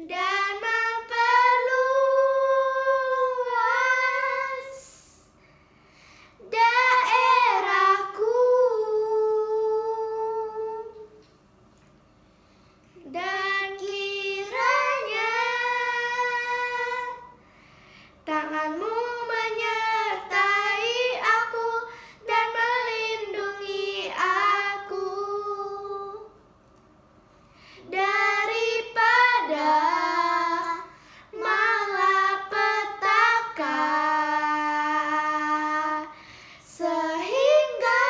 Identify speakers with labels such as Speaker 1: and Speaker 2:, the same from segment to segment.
Speaker 1: dan memperluas daerahku, dan kiranya tanganmu menyertai aku dan melindungi aku daripada malapetaka, sehingga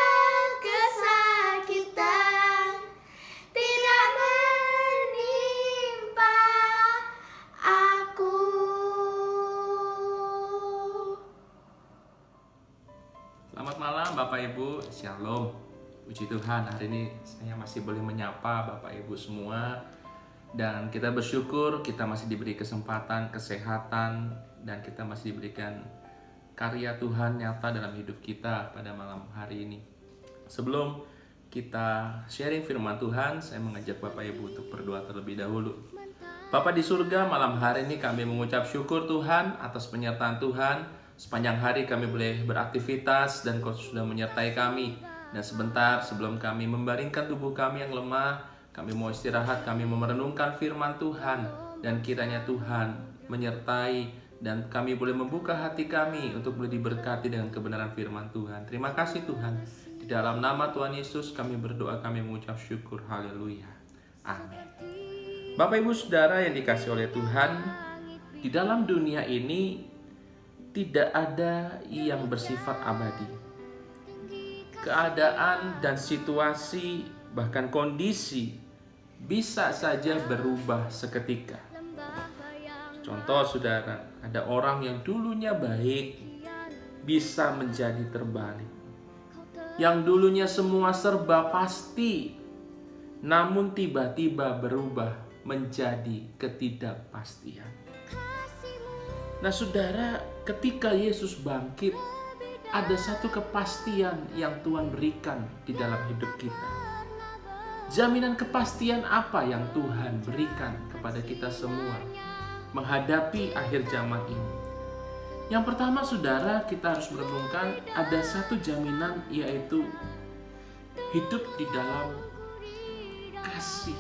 Speaker 1: kesakitan tidak menimpa aku.
Speaker 2: Selamat malam Bapak Ibu, Shalom. Puji Tuhan, hari ini saya masih boleh menyapa Bapak Ibu semua. Dan kita bersyukur kita masih diberi kesempatan, kesehatan, dan kita masih diberikan karya Tuhan nyata dalam hidup kita pada malam hari ini. Sebelum kita sharing firman Tuhan, saya mengajak Bapak Ibu untuk berdoa terlebih dahulu. Bapa di surga, malam hari ini kami mengucap syukur Tuhan atas penyertaan Tuhan. Sepanjang hari kami boleh beraktivitas dan Kau sudah menyertai kami. Dan sebentar sebelum kami membaringkan tubuh kami yang lemah, kami mau istirahat, kami mau merenungkan firman Tuhan. Dan kiranya Tuhan menyertai dan kami boleh membuka hati kami untuk boleh diberkati dengan kebenaran firman Tuhan. Terima kasih Tuhan. Di dalam nama Tuhan Yesus kami berdoa, kami mengucap syukur. Haleluya. Amin. Bapak Ibu Saudara yang dikasihi oleh Tuhan, di dalam dunia ini tidak ada yang bersifat abadi. Keadaan dan situasi, bahkan kondisi bisa saja berubah seketika. Contoh saudara, ada orang yang dulunya baik bisa menjadi terbalik. Yang dulunya semua serba pasti, namun tiba-tiba berubah menjadi ketidakpastian. Nah saudara, ketika Yesus bangkit, ada satu kepastian yang Tuhan berikan di dalam hidup kita. Jaminan kepastian apa yang Tuhan berikan kepada kita semua menghadapi akhir zaman ini? Yang pertama saudara, kita harus merenungkan ada satu jaminan, yaitu hidup di dalam kasih.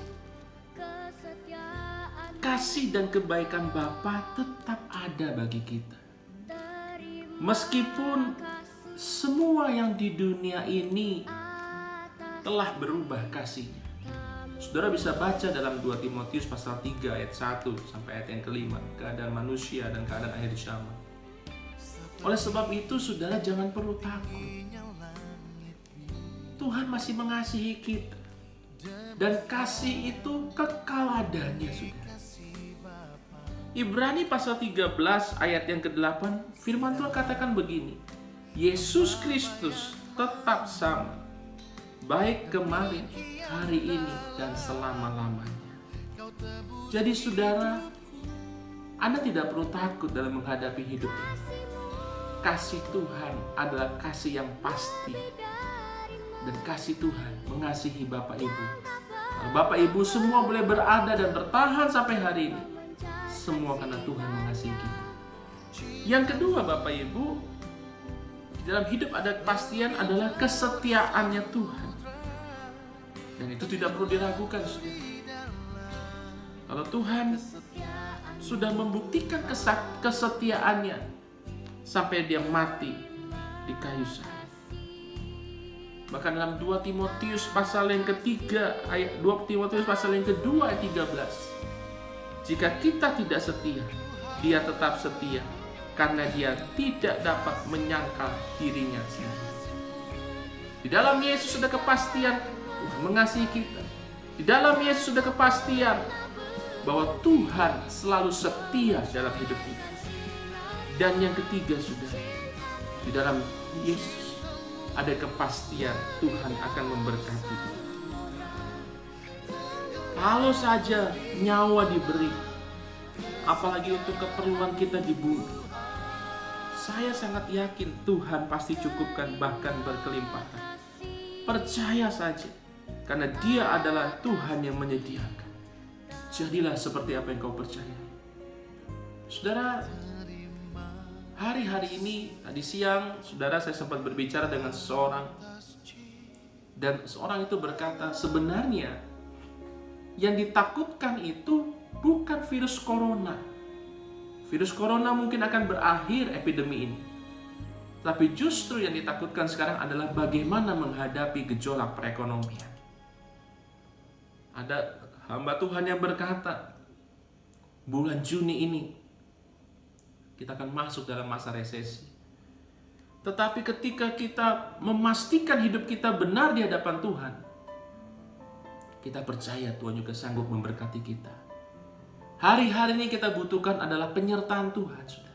Speaker 2: Kasih dan kebaikan Bapa tetap ada bagi kita. Meskipun semua yang di dunia ini telah berubah kasihnya. Saudara bisa baca dalam 2 Timotius pasal 3 ayat 1 sampai ayat yang kelima, keadaan manusia dan keadaan akhir zaman. Oleh sebab itu saudara jangan perlu takut. Tuhan masih mengasihi kita. Dan kasih itu kekal adanya saudara. Ibrani pasal 13 ayat yang ke-8, firman Tuhan katakan begini: Yesus Kristus tetap sama, baik kemarin, hari ini, dan selama-lamanya. Jadi saudara, Anda tidak perlu takut dalam menghadapi hidup ini. Kasih Tuhan adalah kasih yang pasti. Dan kasih Tuhan mengasihi Bapak Ibu. Kalau Bapak Ibu semua boleh berada dan bertahan sampai hari ini, semua karena Tuhan mengasihi kita. Yang kedua Bapak Ibu, di dalam hidup ada kepastian adalah kesetiaannya Tuhan. Dan itu tidak perlu diragukan. Kalau Tuhan sudah membuktikan kesetiaannya sampai dia mati di kayu salib. Bahkan dalam 2 Timotius pasal yang ketiga, ayat 2 Timotius pasal yang kedua ayat 13. Jika kita tidak setia, dia tetap setia, karena dia tidak dapat menyangkal dirinya sendiri. Di dalam Yesus sudah kepastian Tuhan mengasihi kita. Di dalam Yesus sudah kepastian bahwa Tuhan selalu setia dalam hidup kita. Dan yang ketiga sudah, di dalam Yesus ada kepastian Tuhan akan memberkati kita. Kalau saja nyawa diberi, apalagi untuk keperluan kita di bumi, saya sangat yakin Tuhan pasti cukupkan, bahkan berkelimpahan. Percaya saja, karena Dia adalah Tuhan yang menyediakan. jadilah seperti apa yang kau percaya. Saudara, hari-hari ini, tadi siang, saudara, saya sempat berbicara dengan seseorang. Dan seorang itu berkata, sebenarnya yang ditakutkan itu bukan virus corona. Virus corona mungkin akan berakhir epidemi ini. Tapi justru yang ditakutkan sekarang adalah bagaimana menghadapi gejolak perekonomian. Ada hamba Tuhan yang berkata, bulan Juni ini kita akan masuk dalam masa resesi. Tetapi ketika kita memastikan hidup kita benar di hadapan Tuhan, kita percaya Tuhan juga sanggup memberkati kita. Hari-hari ini kita butuhkan adalah penyertaan Tuhan, saudara.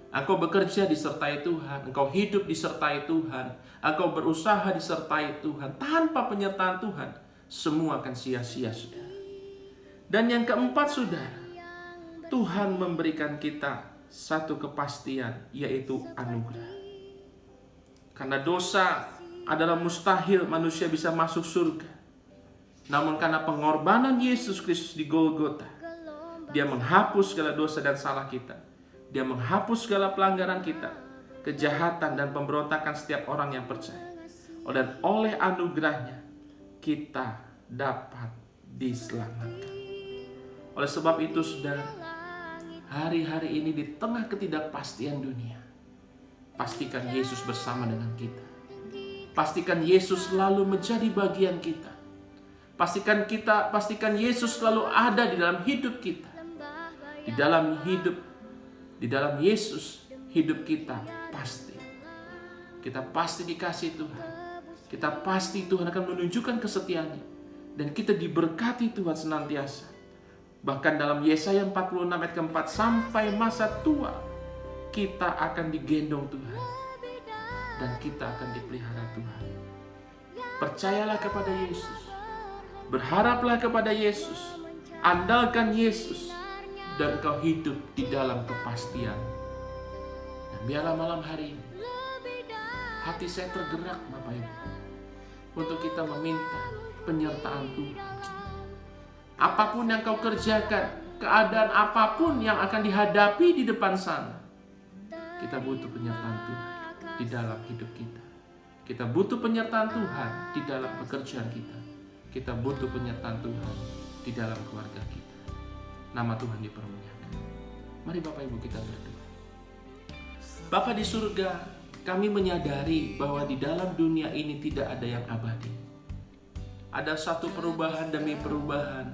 Speaker 2: Engkau bekerja disertai Tuhan, engkau hidup disertai Tuhan, engkau berusaha disertai Tuhan. Tanpa penyertaan Tuhan, semua akan sia-sia, saudara. Dan yang keempat, saudara, Tuhan memberikan kita satu kepastian, yaitu anugerah. Karena dosa adalah mustahil manusia bisa masuk surga. Namun karena pengorbanan Yesus Kristus di Golgota, Dia menghapus segala dosa dan salah kita. Dia menghapus segala pelanggaran kita, kejahatan dan pemberontakan setiap orang yang percaya. Dan oleh anugerahnya, kita dapat diselamatkan. Oleh sebab itu, saudara, hari-hari ini di tengah ketidakpastian dunia, pastikan Yesus bersama dengan kita. Pastikan Yesus selalu menjadi bagian kita. Pastikan Yesus selalu ada di dalam hidup kita. Di dalam Yesus, hidup kita pasti. Kita pasti dikasih Tuhan. Kita pasti Tuhan akan menunjukkan kesetiaannya. Dan kita diberkati Tuhan senantiasa. Bahkan dalam Yesaya 46 ayat keempat, sampai masa tua, kita akan digendong Tuhan. Dan kita akan dipelihara Tuhan. Percayalah kepada Yesus. Berharaplah kepada Yesus. Andalkan Yesus. Dan kau hidup di dalam kepastian. Dan biarlah malam hari ini hati saya tergerak, Bapak Ibu, untuk kita meminta penyertaan Tuhan. Apapun yang kau kerjakan, keadaan apapun yang akan dihadapi di depan sana, kita butuh penyertaan Tuhan di dalam hidup kita. Kita butuh penyertaan Tuhan di dalam pekerjaan kita. Kita butuh penyertaan Tuhan di dalam keluarga kita. Nama Tuhan dipermuliakan. Mari Bapak Ibu kita berdoa. Bapa di surga, kami menyadari bahwa di dalam dunia ini tidak ada yang abadi. Ada satu perubahan demi perubahan.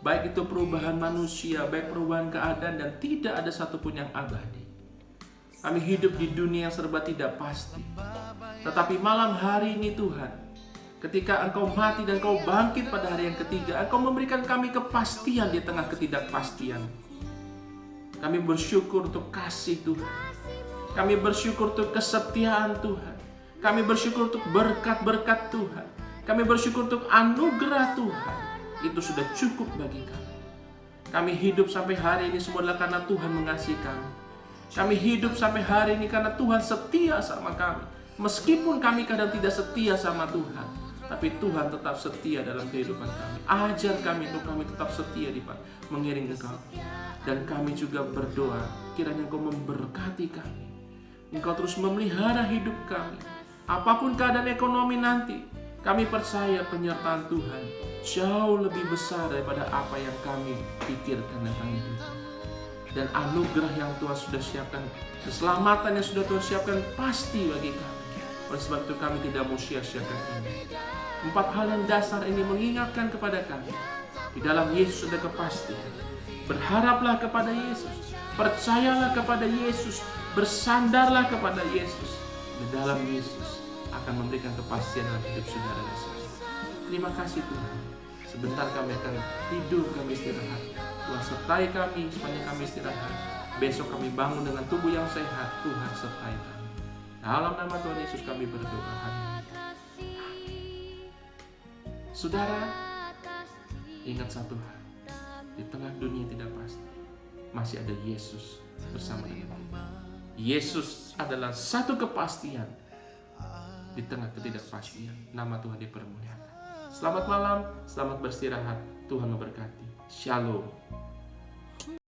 Speaker 2: Baik itu perubahan manusia, baik perubahan keadaan, dan tidak ada satupun yang abadi. Kami hidup di dunia yang serba tidak pasti. Tetapi malam hari ini Tuhan, ketika Engkau mati dan Engkau bangkit pada hari yang ketiga, Engkau memberikan kami kepastian di tengah ketidakpastian. Kami bersyukur untuk kasih Tuhan. Kami bersyukur untuk kesetiaan Tuhan. Kami bersyukur untuk berkat-berkat Tuhan. Kami bersyukur untuk anugerah Tuhan. Itu sudah cukup bagi kami. Kami hidup sampai hari ini semua adalah karena Tuhan mengasihi kami. Kami hidup sampai hari ini karena Tuhan setia sama kami. Meskipun kami kadang tidak setia sama Tuhan, tapi Tuhan tetap setia dalam kehidupan kami. Ajar kami untuk kami tetap setia di mengiring Engkau. Dan kami juga berdoa, kiranya Engkau memberkati kami. Engkau terus memelihara hidup kami. Apapun keadaan ekonomi nanti, kami percaya penyertaan Tuhan jauh lebih besar daripada apa yang kami pikirkan tentang hidup. Dan anugerah yang Tuhan sudah siapkan, keselamatan yang sudah Tuhan siapkan pasti bagi kami. Oleh sebab itu kami tidak mau sia-siakan ini. 4 hal yang dasar ini mengingatkan kepada kami. Di dalam Yesus ada kepastian. Berharaplah kepada Yesus. Percayalah kepada Yesus. Bersandarlah kepada Yesus. Di dalam Yesus akan memberikan kepastian dalam hidup saudara dan saya. Terima kasih Tuhan. Sebentar kami akan tidur, kami istirahat. Tuhan sertai kami sepanjang kami istirahat. Besok kami bangun dengan tubuh yang sehat. Tuhan sertai kami. Dalam nama Tuhan Yesus kami berdoa. Amin. Saudara, ingat satu hal. Di tengah dunia tidak pasti, masih ada Yesus bersama dengan kita. Yesus adalah satu kepastian di tengah ketidakpastian. Nama Tuhan dipermuliakan. Selamat malam, selamat beristirahat. Tuhan memberkati. Shalom.